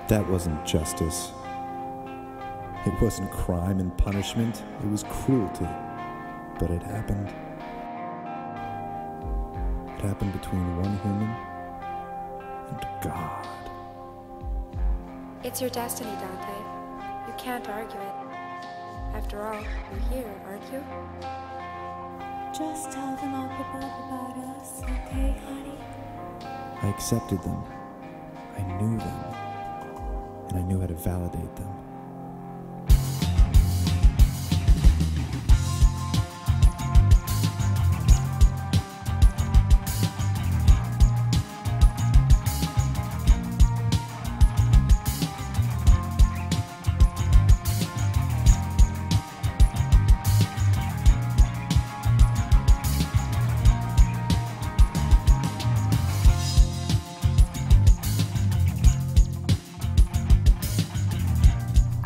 That wasn't justice. It wasn't crime and punishment. It was cruelty. But it happened. It happened between one human and God. It's your destiny, Dante. You can't argue it. After all, you're here, aren't you? Just tell them all about us, okay, honey? I accepted them. I knew them. And I knew how to validate them.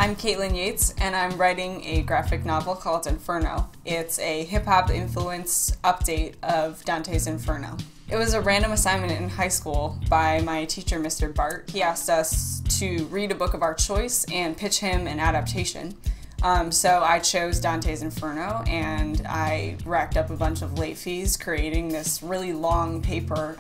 I'm Caitlin Yates, and I'm writing a graphic novel called Inferno. It's a hip-hop influenced update of Dante's Inferno. It was a random assignment in high school by my teacher, Mr. Bart. He asked us to read a book of our choice and pitch him an adaptation. So I chose Dante's Inferno, and I racked up a bunch of late fees creating this really long paper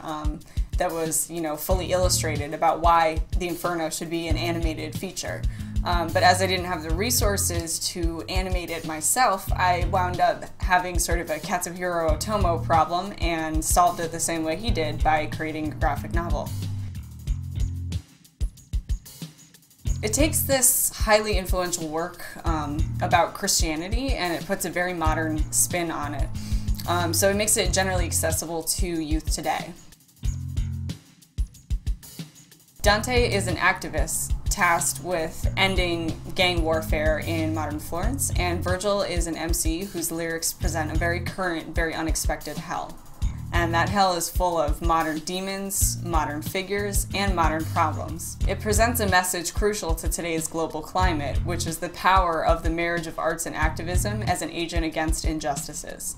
that was, fully illustrated about why the Inferno should be an animated feature. But as I didn't have the resources to animate it myself, I wound up having sort of a Katsuhiro Otomo problem and solved it the same way he did by creating a graphic novel. It takes this highly influential work about Christianity and it puts a very modern spin on it. So it makes it generally accessible to youth today. Dante is an activist tasked with ending gang warfare in modern Florence, and Virgil is an MC whose lyrics present a very current, very unexpected hell. And that hell is full of modern demons, modern figures, and modern problems. It presents a message crucial to today's global climate, which is the power of the marriage of arts and activism as an agent against injustices.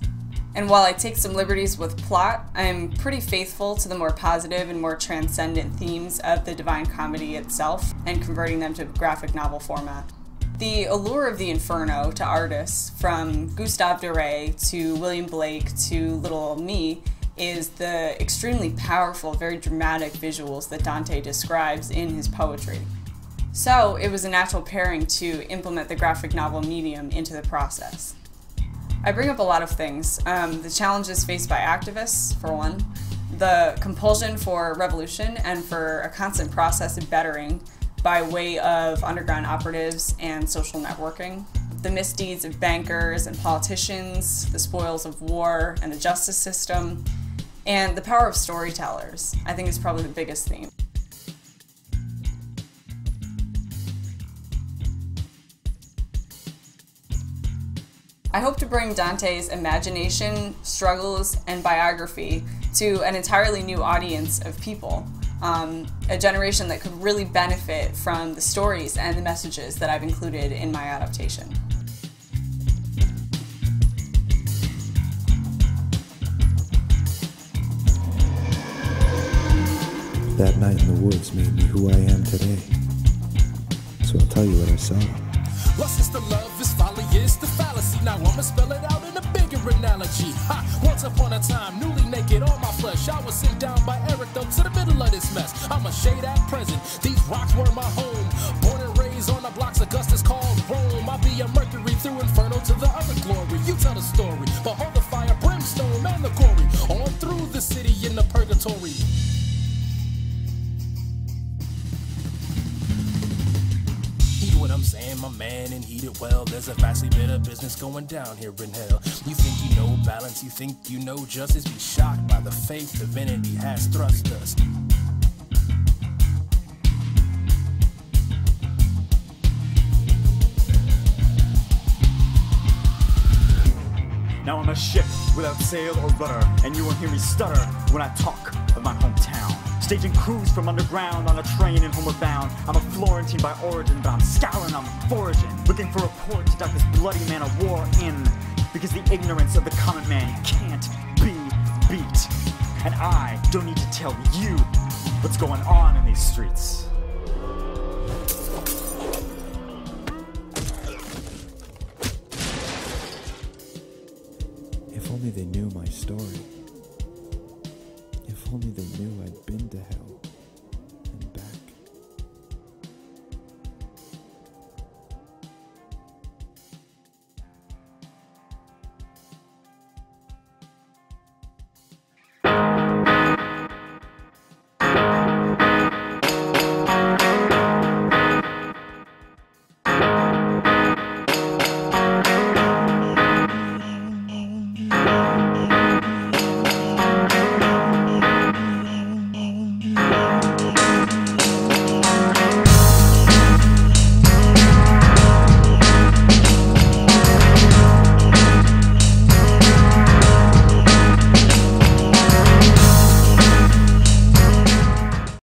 And while I take some liberties with plot, I'm pretty faithful to the more positive and more transcendent themes of the Divine Comedy itself and converting them to graphic novel format. The allure of the Inferno to artists, from Gustave Doré to William Blake to Little Old Me, is the extremely powerful, very dramatic visuals that Dante describes in his poetry. So it was a natural pairing to implement the graphic novel medium into the process. I bring up a lot of things. The challenges faced by activists, for one, the compulsion for revolution and for a constant process of bettering by way of underground operatives and social networking, the misdeeds of bankers and politicians, the spoils of war and the justice system, and the power of storytellers, I think is probably the biggest theme. I hope to bring Dante's imagination, struggles, and biography to an entirely new audience of people, a generation that could really benefit from the stories and the messages that I've included in my adaptation. That night in the woods made me who I am today. So I'll tell you what I saw. Lust is the love, is folly, is the fallacy. Now I'ma spell it out in a bigger analogy. Once upon a time, newly naked on my flesh, I was sent down by Eric though to the middle of this mess. I'm a shade at present, these rocks were my home. Born and raised on the blocks Augustus called Rome. I'll be a Mercury through Inferno to the other glory. You tell the story, behold the fire, brimstone, and the gory. On through the city in the purgatory. What I'm saying, my man, and heed it well. There's a vastly bit of business going down here in hell. You think you know balance, you think you know justice. Be shocked by the faith divinity has thrust us. Now I'm a ship without sail or rudder, and you won't hear me stutter when I talk of my hometown. Staging crews from underground on a train and homeward bound. I'm a Florentine by origin, but I'm scouring, I'm foraging, looking for a port to duck this bloody man of war in. Because the ignorance of the common man can't be beat. And I don't need to tell you what's going on in these streets. only they knew my story. If only they knew I'd been to hell.